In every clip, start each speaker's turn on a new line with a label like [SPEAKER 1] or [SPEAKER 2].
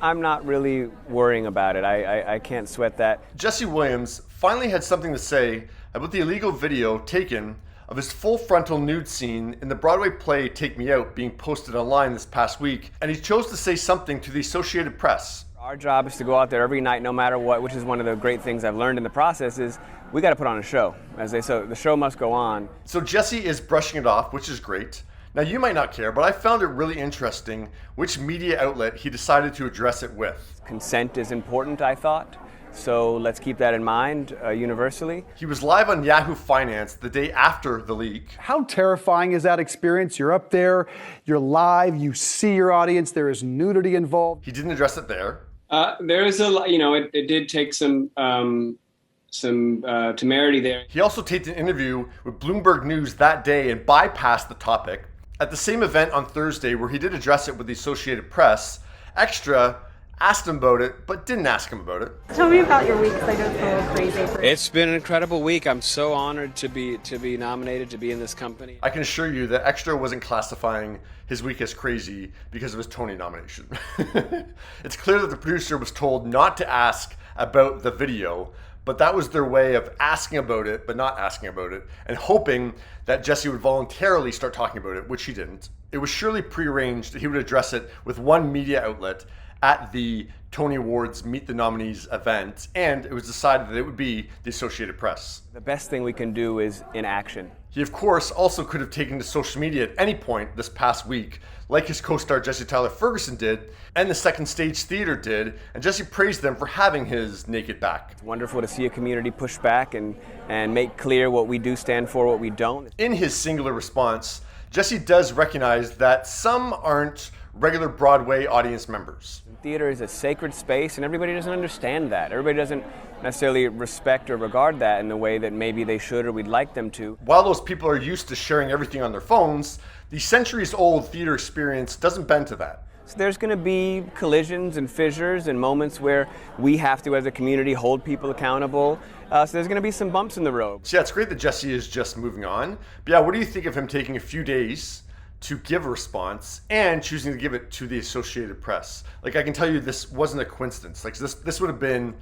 [SPEAKER 1] I'm not really worrying about it. I can't sweat that.
[SPEAKER 2] Jesse Williams finally had something to say about the illegal video taken of his full frontal nude scene in the Broadway play Take Me Out being posted online this past week, and he chose to say something to the Associated Press.
[SPEAKER 1] Our job is to go out there every night, no matter what, which is one of the great things I've learned in the process is we got to put on a show. As they say, the show must go on.
[SPEAKER 2] So Jesse is brushing it off, which is great. Now you might not care, but I found it really interesting which media outlet he decided to address it with.
[SPEAKER 1] Consent is important, I thought. So let's keep that in mind universally.
[SPEAKER 2] He was live on Yahoo Finance the day after the leak.
[SPEAKER 3] How terrifying is that experience? You're up there, you're live, you see your audience, there is nudity involved.
[SPEAKER 2] He didn't address it there.
[SPEAKER 4] There is it did take some temerity there.
[SPEAKER 2] He also taped an interview with Bloomberg News that day and bypassed the topic. At the same event on Thursday where he did address it with the Associated Press, Extra asked him about it, but didn't ask him about it.
[SPEAKER 5] Tell me about your week, because I know it's a little crazy.
[SPEAKER 1] It's been an incredible week. I'm so honored to be nominated, to be in this company.
[SPEAKER 2] I can assure you that Extra wasn't classifying his week as crazy because of his Tony nomination. It's clear that the producer was told not to ask about the video, but that was their way of asking about it, but not asking about it, and hoping that Jesse would voluntarily start talking about it, which he didn't. It was surely prearranged that he would address it with one media outlet at the Tony Awards Meet the Nominees event, and it was decided that it would be the Associated Press.
[SPEAKER 1] The best thing we can do is in action.
[SPEAKER 2] He, of course, also could have taken to social media at any point this past week, like his co-star Jesse Tyler Ferguson did, and the Second Stage Theater did, and Jesse praised them for having his naked back.
[SPEAKER 1] It's wonderful to see a community push back and make clear what we do stand for, what we don't.
[SPEAKER 2] In his singular response, Jesse does recognize that some aren't regular Broadway audience members.
[SPEAKER 1] Theater is a sacred space, and everybody doesn't understand that. Everybody doesn't necessarily respect or regard that in the way that maybe they should or we'd like them to.
[SPEAKER 2] While those people are used to sharing everything on their phones, the centuries-old theater experience doesn't bend to that.
[SPEAKER 1] So there's going to be collisions and fissures and moments where we have to, as a community, hold people accountable. So there's going to be some bumps in the road.
[SPEAKER 2] So yeah, it's great that Jesse is just moving on. But yeah, what do you think of him taking a few days to give a response and choosing to give it to the Associated Press? Like, I can tell you this wasn't a coincidence. Like, this would have been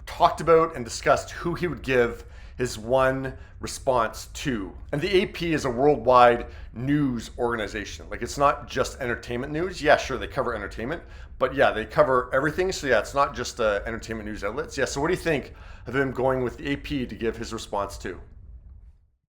[SPEAKER 2] talked about and discussed who he would give his one response to. And the AP is a worldwide news organization. Like, it's not just entertainment news. Yeah, sure, they cover entertainment, but yeah, they cover everything. So yeah, it's not just entertainment news outlets. Yeah, so what do you think of him going with the AP to give his response to?